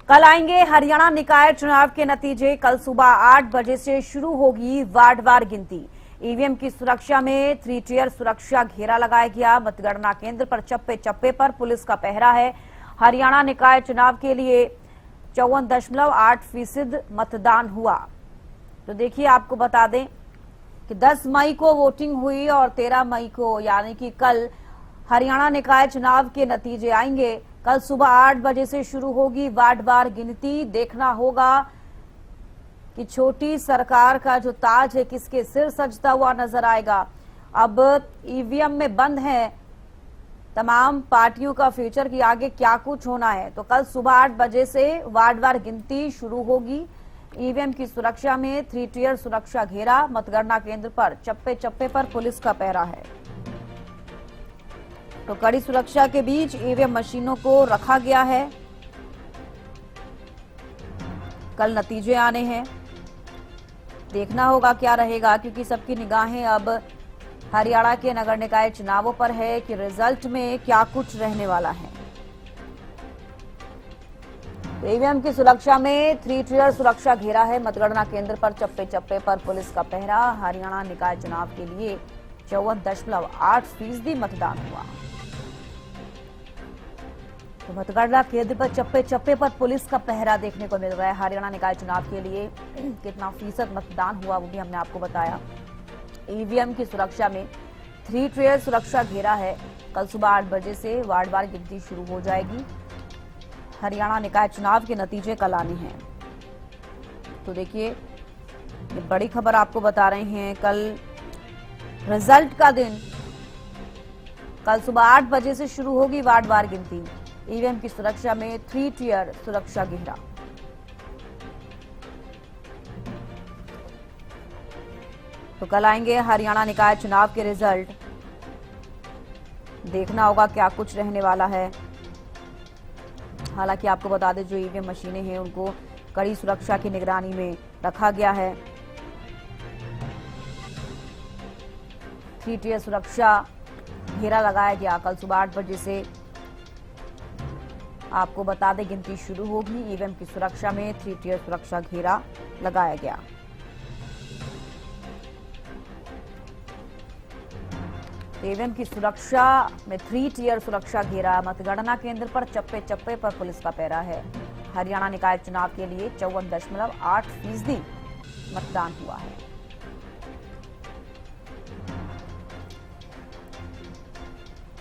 कल आएंगे हरियाणा निकाय चुनाव के नतीजे। कल सुबह 8 बजे से शुरू होगी वार्डवार गिनती। ईवीएम की सुरक्षा में 3 टियर सुरक्षा घेरा लगाया गया। मतगणना केंद्र पर चप्पे चप्पे पर पुलिस का पहरा है। हरियाणा निकाय चुनाव के लिए 54.8% मतदान हुआ। तो देखिए, आपको बता दें कि 10 मई को वोटिंग हुई और 13 मई को यानी कि कल हरियाणा निकाय चुनाव के नतीजे आएंगे। कल सुबह 8 बजे से शुरू होगी वार्डवार गिनती। देखना होगा कि छोटी सरकार का जो ताज है किसके सिर सजता हुआ नजर आएगा। अब ईवीएम में बंद है तमाम पार्टियों का फ्यूचर की आगे क्या कुछ होना है। तो कल सुबह 8 बजे से वार्डवार गिनती शुरू होगी। ईवीएम की सुरक्षा में 3 टियर सुरक्षा घेरा। मतगणना केंद्र पर चप्पे चप्पे पर पुलिस का पहरा है। तो कड़ी सुरक्षा के बीच ईवीएम मशीनों को रखा गया है। कल नतीजे आने हैं, देखना होगा क्या रहेगा, क्योंकि सबकी निगाहें अब हरियाणा के नगर निकाय चुनावों पर है कि रिजल्ट में क्या कुछ रहने वाला है। तो ईवीएम की सुरक्षा में 3 टियर सुरक्षा घेरा है। मतगणना केंद्र पर चप्पे चप्पे पर पुलिस का पहरा। हरियाणा निकाय चुनाव के लिए 54.8% मतदान हुआ। तो मतगणना केंद्र पर चप्पे चप्पे पर पुलिस का पहरा देखने को मिल रहा है। हरियाणा निकाय चुनाव के लिए कितना फीसद मतदान हुआ वो भी हमने आपको बताया। ईवीएम की सुरक्षा में 3 टियर सुरक्षा घेरा है। कल सुबह 8 बजे से वार्डवार गिनती शुरू हो जाएगी। हरियाणा निकाय चुनाव के नतीजे कल आने हैं। तो देखिए, ये बड़ी खबर आपको बता रहे हैं। कल रिजल्ट का दिन, कल सुबह 8 बजे से शुरू होगी वार्डवार गिनती। ईवीएम की सुरक्षा में 3 टियर सुरक्षा घेरा। तो कल आएंगे हरियाणा निकाय चुनाव के रिजल्ट। देखना होगा क्या कुछ रहने वाला है। हालांकि आपको बता दें, जो ईवीएम मशीनें हैं उनको कड़ी सुरक्षा की निगरानी में रखा गया है। 3 टियर सुरक्षा घेरा लगाया गया। कल सुबह 8 बजे से आपको बता दें गिनती शुरू होगी। ईवीएम की सुरक्षा में 3 टियर सुरक्षा घेरा लगाया गया। ईवीएम की सुरक्षा में 3 टियर सुरक्षा घेरा। मतगणना केंद्र पर चप्पे चप्पे पर पुलिस का पहरा है। हरियाणा निकाय चुनाव के लिए 54.8% मतदान हुआ है।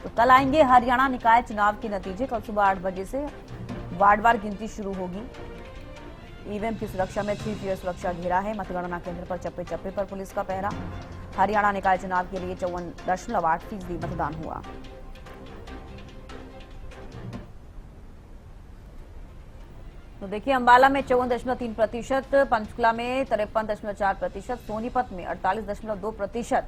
तो कल आएंगे हरियाणा निकाय चुनाव के नतीजे। कल सुबह 8 बजे से वार्डवार गिनती शुरू होगी। ईवीएम की सुरक्षा में 3 टियर सुरक्षा घेरा है। मतगणना केंद्र पर चप्पे चप्पे पर पुलिस का पहरा। हरियाणा निकाय चुनाव के लिए 54.8% मतदान हुआ। तो देखिए, अंबाला में 54.3%, पंचकुला में 53.4%, सोनीपत में 48.2%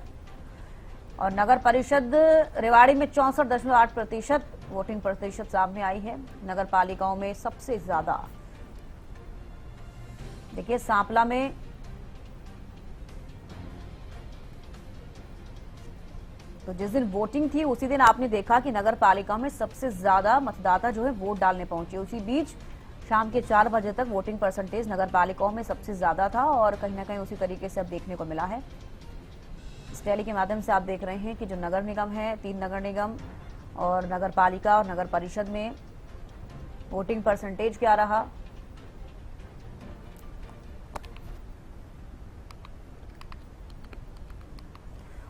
और नगर परिषद रेवाड़ी में 64.8% वोटिंग प्रतिशत सामने आई है। नगर पालिकाओं में सबसे ज्यादा देखिए सांपला में तो जिस दिन वोटिंग थी उसी दिन आपने देखा कि नगर पालिका में सबसे ज्यादा मतदाता जो है वोट डालने पहुंचे। उसी बीच शाम के 4 बजे तक वोटिंग परसेंटेज नगर पालिकाओं में सबसे ज्यादा था और कहीं ना कहीं उसी तरीके से अब देखने को मिला है। इस रैली के माध्यम से आप देख रहे हैं कि जो नगर निगम है, 3 नगर निगम और नगर पालिका और नगर परिषद में वोटिंग परसेंटेज क्या रहा।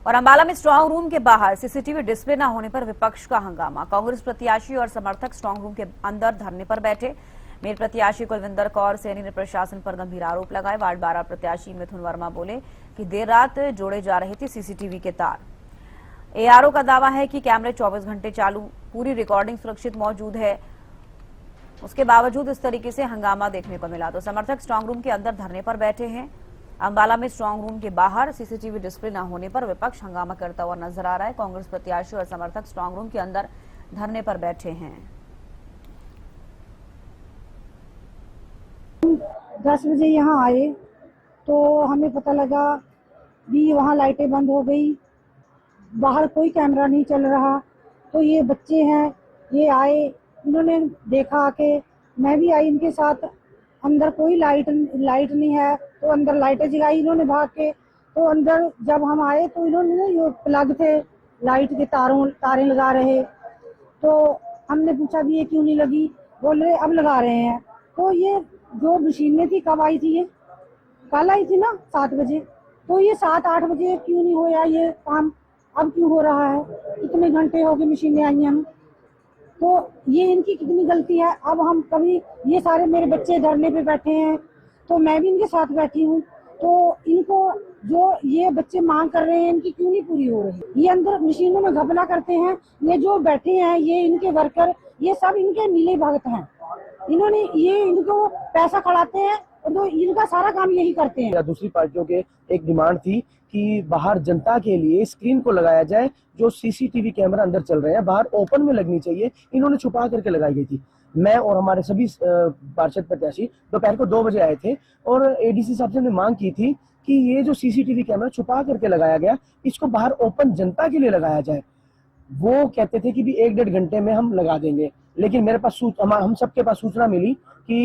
और अंबाला में स्ट्रांग रूम के बाहर सीसीटीवी डिस्प्ले न होने पर विपक्ष का हंगामा। कांग्रेस प्रत्याशी और समर्थक स्ट्रांग रूम के अंदर धरने पर बैठे। मेयर प्रत्याशी कुलविंदर कौर सैनी ने प्रशासन पर गंभीर आरोप लगाए। वार्ड 12 प्रत्याशी मिथुन वर्मा बोले कि देर रात जोड़े जा रहे थे सीसीटीवी के तार। एआरओ का दावा है कि कैमरे 24 घंटे चालू, पूरी रिकॉर्डिंग सुरक्षित मौजूद है। उसके बावजूद इस तरीके से हंगामा देखने को मिला। तो समर्थक स्ट्रांग रूम के अंदर धरने पर बैठे हैं। अंबाला में स्ट्रांग रूम के बाहर सीसीटीवी डिस्प्ले न होने पर विपक्ष हंगामा करता हुआ नजर आ रहा है। कांग्रेस प्रत्याशी और समर्थक स्ट्रांग रूम के अंदर धरने पर बैठे हैं। 10 बजे यहाँ आए तो हमें पता लगा भी वहाँ लाइटें बंद हो गई, बाहर कोई कैमरा नहीं चल रहा। तो ये बच्चे हैं, ये आए, इन्होंने देखा आके मैं भी आई इनके साथ। अंदर कोई लाइट नहीं है, तो अंदर लाइटें जलाई इन्होंने भाग के। तो अंदर जब हम आए तो इन्होंने ना ये प्लग थे लाइट के तारें लगा रहे। तो हमने पूछा भी ये क्यों नहीं लगी, बोल रहे अब लगा रहे हैं। तो ये जो मशीनें थी कब आई थी, ये कल आई थी ना 7 बजे। तो ये 7-8 बजे क्यों नहीं होया ये काम, अब क्यों हो रहा है? कितने घंटे हो गए मशीनें आई हैं। तो ये इनकी कितनी गलती है। अब हम कभी ये सारे मेरे बच्चे धरने पे बैठे हैं, तो मैं भी इनके साथ बैठी हूँ। तो इनको जो ये बच्चे मांग कर रहे हैं इनकी क्यों नहीं पूरी हो रही? ये अंदर मशीनों में घपला करते हैं। ये जो बैठे हैं ये इनके वर्कर, ये सब इनके नीले भगत हैं। इन्होंने ये इनको पैसा खिलाते हैं और तो इनका सारा काम यही करते हैं। या दूसरी पार्टियों के एक डिमांड थी कि बाहर जनता के लिए स्क्रीन को लगाया जाए, जो सीसीटीवी कैमरा अंदर चल रहे हैं बाहर ओपन में लगनी चाहिए, इन्होंने छुपा करके लगाई गई थी। मैं और हमारे सभी पार्षद प्रत्याशी दोपहर को 2 बजे आए थे और एडीसी साहब से हमने मांग की थी कि ये जो सीसीटीवी कैमरा छुपा करके लगाया गया, इसको बाहर ओपन जनता के लिए लगाया जाए। वो कहते थे कि भी 1-1.5 घंटे में हम लगा देंगे, लेकिन मेरे पास हम सबके पास सूचना मिली कि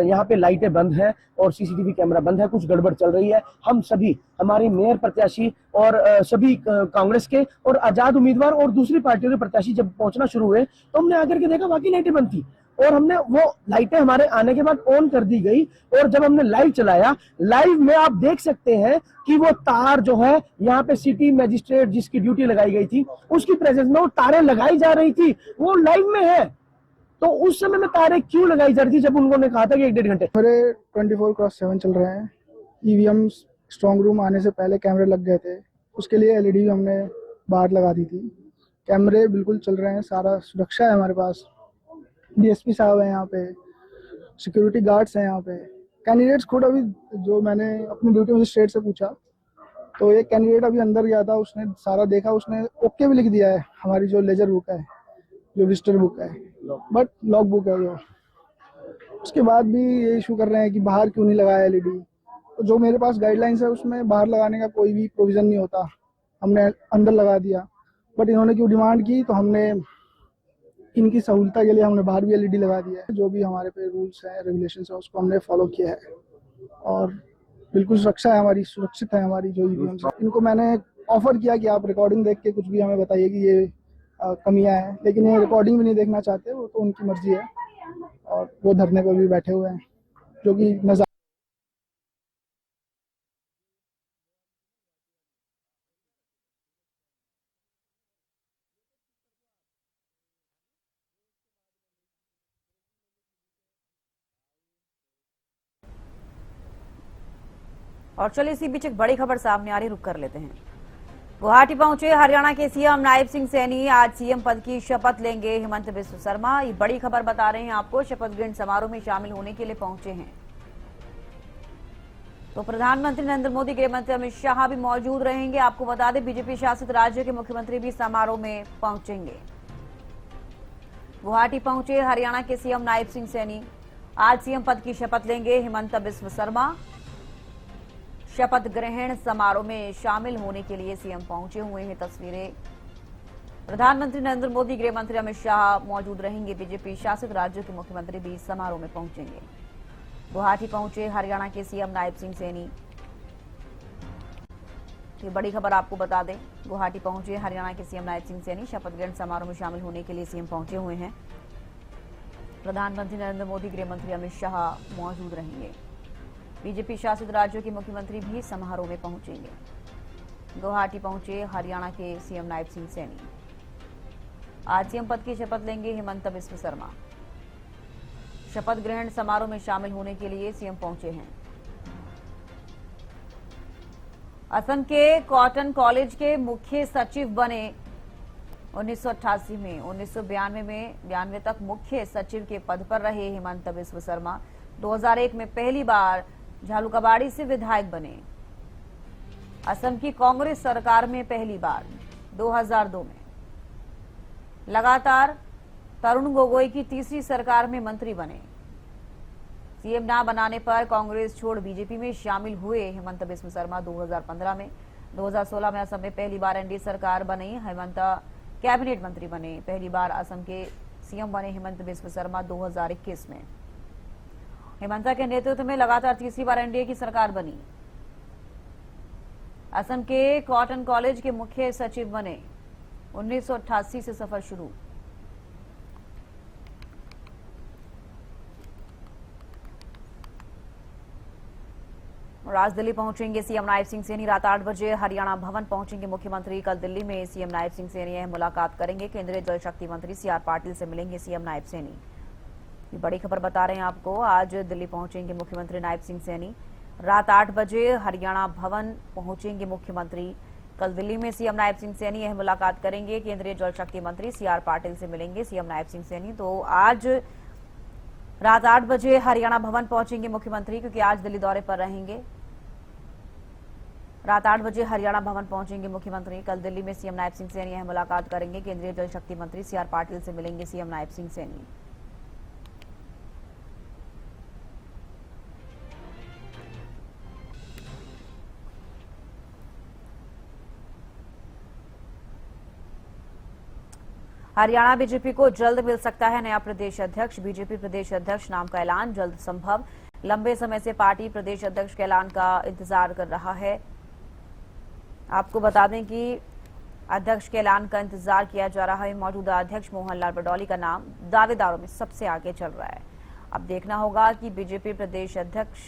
यहाँ पे लाइटें बंद हैं और सीसीटीवी कैमरा बंद है, कुछ गड़बड़ चल रही है। हम सभी, हमारी मेयर प्रत्याशी और सभी कांग्रेस के और आजाद उम्मीदवार और दूसरी पार्टियों के प्रत्याशी जब पहुंचना शुरू हुए तो हमने आकर के देखा वाकई लाइटें बंद थी और हमने वो लाइटें हमारे आने के बाद ऑन कर दी गई। और जब हमने लाइव चलाया, लाइव में आप देख सकते हैं कि वो तार जो है यहाँ पे सिटी मजिस्ट्रेट जिसकी ड्यूटी लगाई गई थी उसकी प्रेजेंस में वो तारें लगाई जा रही थी, वो लाइव में है। तो उस समय में तारें क्यों लगाई जा रही थी जब उन्होंने कहा था कि 1-1.5 घंटे? मेरे 24/7 चल रहे हैं। ईवीएम स्ट्रॉन्ग रूम आने से पहले कैमरे लग गए थे, उसके लिए एलईडी भी हमने बाहर लगा दी थी। कैमरे बिल्कुल चल रहे हैं, सारा सुरक्षा है हमारे पास। डीएसपी साहब हैं यहाँ पे, सिक्योरिटी गार्ड्स हैं यहाँ पे। कैंडिडेट्स खुद अभी जो मैंने अपनी ड्यूटी मजिस्ट्रेट से पूछा तो एक कैंडिडेट अभी अंदर गया था, उसने सारा देखा, उसने ओके भी लिख दिया है। हमारी जो लेजर बुक है, जो विजिटर बुक है, बट लॉग बुक है जो, उसके बाद भी ये इशू कर रहे हैं कि बाहर क्यों नहीं लगाया एलईडी। तो जो मेरे पास गाइडलाइंस है उसमें बाहर लगाने का कोई भी प्रोविजन नहीं होता, हमने अंदर लगा दिया। बट इन्होंने क्यों डिमांड की तो हमने इनकी सहूलता के लिए हमने बाहर भी एलईडी लगा दिया है। जो भी हमारे पे रूल्स हैं, रेगुलेशंस हैं, उसको हमने फॉलो किया है और बिल्कुल सुरक्षा है हमारी, सुरक्षित है हमारी जो ईवीएम्स। इनको मैंने ऑफर किया कि आप रिकॉर्डिंग देख के कुछ भी हमें बताइए कि ये कमियां हैं, लेकिन ये रिकॉर्डिंग भी नहीं देखना चाहते, वो तो उनकी मर्जी है और वो धरने पर भी बैठे हुए हैं, जो कि नज़र। और चलिए इसी बीच एक बड़ी खबर सामने आ रही, रुक कर लेते हैं। गुवाहाटी पहुंचे हरियाणा के सीएम नायब सिंह सैनी, आज सीएम पद की शपथ लेंगे हेमंत बिस्व शर्मा। ये बड़ी खबर बता रहे हैं आपको, शपथ ग्रहण समारोह में शामिल होने के लिए पहुंचे हैं। तो प्रधानमंत्री नरेंद्र मोदी, गृह मंत्री अमित शाह भी मौजूद रहेंगे। आपको बता दें बीजेपी शासित राज्य के मुख्यमंत्री भी समारोह में पहुंचेंगे। गुवाहाटी पहुंचे हरियाणा के सीएम नायब सिंह सैनी, आज सीएम पद की शपथ लेंगे हेमंत बिस्व शर्मा। शपथ ग्रहण समारोह में शामिल होने के लिए सीएम पहुंचे हुए हैं। तस्वीरें, प्रधानमंत्री नरेंद्र मोदी, गृह मंत्री अमित शाह मौजूद रहेंगे। बीजेपी शासित राज्यों के मुख्यमंत्री भी समारोह में पहुंचेंगे। गुवाहाटी पहुंचे हरियाणा के सीएम नायब सिंह सैनी। ये बड़ी खबर आपको बता दें, गुवाहाटी पहुंचे हरियाणा के सीएम नायब सिंह सैनी, शपथ ग्रहण समारोह में शामिल होने के लिए सीएम पहुंचे हुए हैं। प्रधानमंत्री नरेंद्र मोदी, गृह मंत्री अमित शाह मौजूद रहेंगे। बीजेपी शासित राज्यों के मुख्यमंत्री भी समारोह में पहुंचेंगे। गुवाहाटी पहुंचे हरियाणा के सीएम नायब सिंह सैनी, आज सीएम पद की शपथ लेंगे हेमंत बिस्व शर्मा। शपथ ग्रहण समारोह में शामिल होने के लिए सीएम पहुंचे हैं। असम के कॉटन कॉलेज के मुख्य सचिव बने 1988 में। 1992 तक मुख्य सचिव के पद पर रहे हेमंत बिस्व शर्मा। 2001 में पहली बार झालुकाबाड़ी से विधायक बने। असम की कांग्रेस सरकार में पहली बार 2002 में। लगातार तरुण गोगोई की तीसरी सरकार में मंत्री बने। सीएम ना बनाने पर कांग्रेस छोड़ बीजेपी में शामिल हुए हेमंत बिस्व शर्मा 2015 में। 2016 में असम में पहली बार एनडीए सरकार बनी, हेमंत कैबिनेट मंत्री बने। पहली बार असम के सीएम बने हेमंत बिस्व शर्मा 2021 में। हेमंता के नेतृत्व में लगातार तीसरी बार एनडीए की सरकार बनी। असम के कॉटन कॉलेज के मुख्य सचिव बने। 1988 से सफर शुरू। और आज दिल्ली पहुंचेंगे सीएम नायब सिंह सैनी। रात 8 बजे हरियाणा भवन पहुंचेंगे मुख्यमंत्री। कल दिल्ली में सीएम नायब सिंह सैनी मुलाकात करेंगे। केंद्रीय जल शक्ति मंत्री सीआर पाटिल से मिलेंगे सीएम नायब सैनी। ये बड़ी खबर बता रहे हैं आपको। आज दिल्ली पहुंचेंगे मुख्यमंत्री नायब सिंह सैनी। रात 8 बजे हरियाणा भवन पहुंचेंगे मुख्यमंत्री। कल दिल्ली में सीएम नायब सिंह सैनी यह मुलाकात करेंगे। केंद्रीय जल शक्ति मंत्री सीआर पाटिल से मिलेंगे सीएम नायब सिंह सैनी। तो आज रात 8 बजे हरियाणा भवन पहुंचेंगे मुख्यमंत्री, क्योंकि आज दिल्ली दौरे पर रहेंगे। रात 8 बजे हरियाणा भवन पहुंचेंगे मुख्यमंत्री। कल दिल्ली में सीएम नायब सिंह सैनी यह मुलाकात करेंगे। केंद्रीय जल शक्ति मंत्री सीआर पाटिल से मिलेंगे सीएम नायब सिंह सैनी। हरियाणा बीजेपी को जल्द मिल सकता है नया प्रदेश अध्यक्ष। बीजेपी प्रदेश अध्यक्ष नाम का ऐलान जल्द संभव। लंबे समय से पार्टी प्रदेश अध्यक्ष के ऐलान का इंतजार कर रहा है। आपको बता दें कि अध्यक्ष के ऐलान का इंतजार किया जा रहा है। मौजूदा अध्यक्ष मोहनलाल बडौली का नाम दावेदारों में सबसे आगे चल रहा है। अब देखना होगा कि बीजेपी प्रदेश अध्यक्ष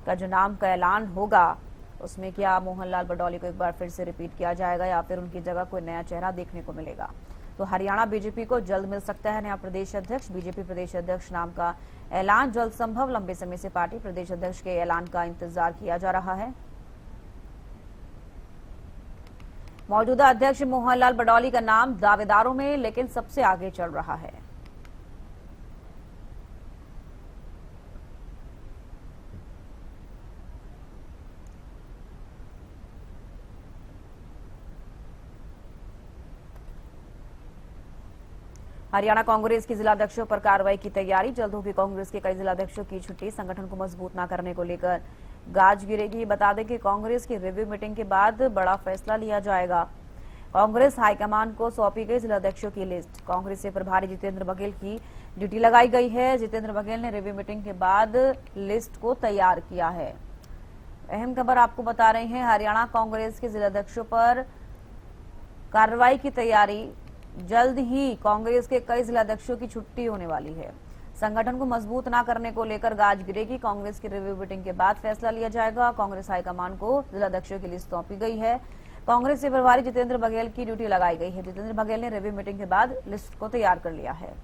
का जो नाम का ऐलान होगा उसमें क्या मोहनलाल बडौली को एक बार फिर से रिपीट किया जाएगा या फिर उनकी जगह कोई नया चेहरा देखने को मिलेगा। तो हरियाणा बीजेपी को जल्द मिल सकता है नया प्रदेश अध्यक्ष। बीजेपी प्रदेश अध्यक्ष नाम का ऐलान जल्द संभव। लंबे समय से पार्टी प्रदेश अध्यक्ष के ऐलान का इंतजार किया जा रहा है। मौजूदा अध्यक्ष मोहनलाल बडौली का नाम दावेदारों में लेकिन सबसे आगे चल रहा है। हरियाणा कांग्रेस की जिलाध्यक्षों पर कार्रवाई की तैयारी। जल्द होगी कांग्रेस के कई जिलाध्यक्षों की छुट्टी। संगठन को मजबूत न करने को लेकर गाज गिरेगी। बता दें कि कांग्रेस की रिव्यू मीटिंग के बाद बड़ा फैसला लिया जाएगा। कांग्रेस हाईकमान को सौंपी गई जिलाध्यक्षों की लिस्ट। कांग्रेस से प्रभारी जितेंद्र बघेल की ड्यूटी लगाई गई है। जितेंद्र बघेल ने रिव्यू मीटिंग के बाद लिस्ट को तैयार किया है। अहम खबर आपको बता रहे हैं, हरियाणा कांग्रेस के जिलाध्यक्षों पर कार्रवाई की तैयारी। जल्द ही कांग्रेस के कई जिलाध्यक्षों की छुट्टी होने वाली है। संगठन को मजबूत न करने को लेकर गाज गिरेगी। कांग्रेस की रिव्यू मीटिंग के बाद फैसला लिया जाएगा। कांग्रेस हाईकमान को जिलाध्यक्षों की लिस्ट सौंपी गई है। कांग्रेस से प्रभारी जितेंद्र बघेल की ड्यूटी लगाई गई है। जितेंद्र बघेल ने रिव्यू मीटिंग के बाद लिस्ट को तैयार कर लिया है।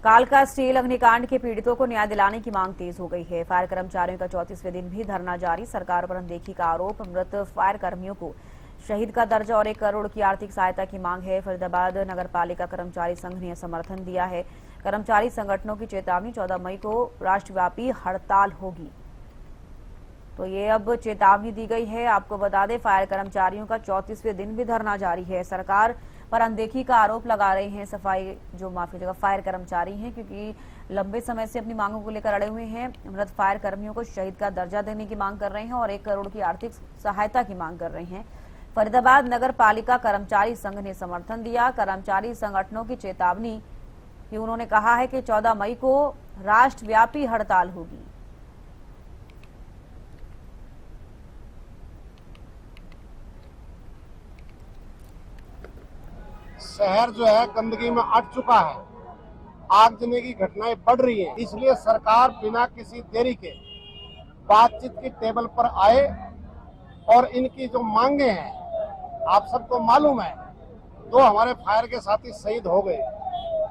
कालका स्टील अग्निकांड के पीड़ितों को न्याय दिलाने की मांग तेज हो गई है। फायर कर्मचारियों का 34वें दिन भी धरना जारी। सरकार पर अनदेखी का आरोप। मृत फायर कर्मियों को शहीद का दर्जा और 1 करोड़ की आर्थिक सहायता की मांग है। फरीदाबाद नगर पालिका कर्मचारी संघ ने समर्थन दिया है। कर्मचारी संगठनों की चेतावनी, 14 मई को राष्ट्रव्यापी हड़ताल होगी। तो ये अब चेतावनी दी गई है। आपको बता दें, फायर कर्मचारियों का 34वें दिन भी धरना जारी है। सरकार पर अनदेखी का आरोप लगा रहे हैं फायर कर्मचारी हैं, क्योंकि लंबे समय से अपनी मांगों को लेकर अड़े हुए हैं। मृत फायर कर्मियों को शहीद का दर्जा देने की मांग कर रहे हैं और 1 करोड़ की आर्थिक सहायता की मांग कर रहे हैं। फरीदाबाद नगर पालिका कर्मचारी संघ ने समर्थन दिया। कर्मचारी संगठनों की चेतावनी कि उन्होंने कहा है कि 14 मई को राष्ट्रव्यापी हड़ताल होगी। शहर जो है गंदगी में अट चुका है। आगजनी की घटनाएं बढ़ रही हैं। इसलिए सरकार बिना किसी देरी के बातचीत की टेबल पर आए और इनकी जो मांगे हैं, आप सबको मालूम है, 2 हमारे फायर के साथी शहीद हो गए।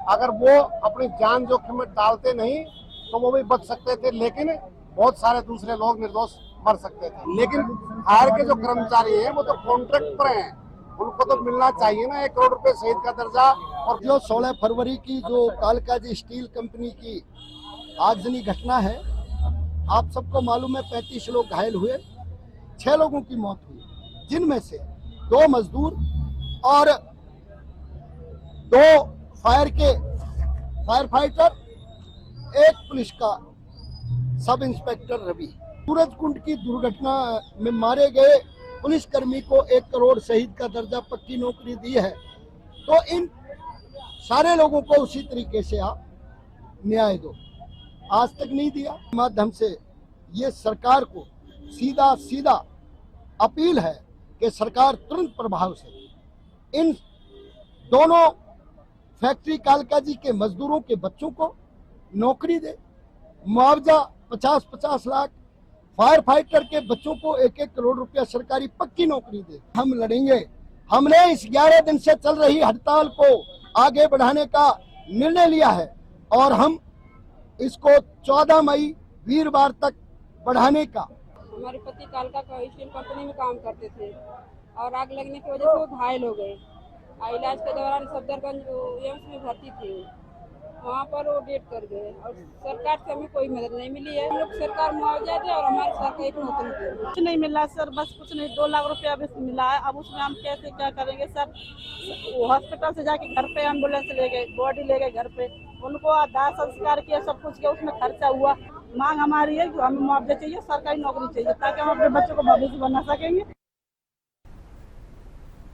अगर वो अपनी जान जोखिम में डालते नहीं तो वो भी बच सकते थे, लेकिन बहुत सारे दूसरे लोग निर्दोष मर सकते थे। लेकिन फायर के जो कर्मचारी हैं वो तो कॉन्ट्रैक्ट पर हैं, उनको तो मिलना चाहिए ना 1 करोड़ रुपए शहीद का दर्जा। और जो 16 फरवरी की जो कालका स्टील कंपनी की आगजनी घटना है, आप सबको मालूम है 35 लोग घायल हुए, 6 लोगों की मौत हुई, जिनमें से 2 मजदूर और 2 फायर फाइटर, 1 पुलिस का सब इंस्पेक्टर रवि। सूरजकुंड की दुर्घटना में मारे गए पुलिसकर्मी को 1 करोड़ शहीद का दर्जा, पक्की नौकरी दी है। तो इन सारे लोगों को उसी तरीके से आप न्याय दो। आज तक नहीं दिया। माध्यम से ये सरकार को सीधा सीधा अपील है कि सरकार तुरंत प्रभाव से इन दोनों फैक्ट्री कालका जी के मजदूरों के बच्चों को नौकरी दे, मुआवजा 50-50 लाख, फायर फाइटर के बच्चों को 1-1 करोड़ रुपया सरकारी पक्की नौकरी दे। हम लड़ेंगे। हमने इस 11 दिन से चल रही हड़ताल को आगे बढ़ाने का निर्णय लिया है और हम इसको 14 मई वीरवार तक बढ़ाने का। हमारे पति कालका का स्टील कंपनी में काम करते थे और आग लगने की वजह से वो घायल हो गए। इलाज के दौरान सफदरगंज एम्स में भर्ती थे, वहाँ पर वो डेथ कर गए और सरकार से हमें कोई मदद नहीं मिली है। हम लोग सरकार मुआवजा दे और हमारे सरकार एक नौकरी दे। कुछ नहीं मिला सर, बस कुछ नहीं, 2 लाख रुपया बस मिला है। अब उसमें हम कैसे क्या करेंगे सर? वो हॉस्पिटल से जाके घर पे एम्बुलेंस ले गए, बॉडी ले गए घर पे, उनको दाह संस्कार किया, सब कुछ किया, उसमें खर्चा हुआ। मांग हमारी है कि हमें मुआवजा चाहिए, सरकारी नौकरी चाहिए ताकि हम अपने बच्चों को भविष्य बना सकेंगे।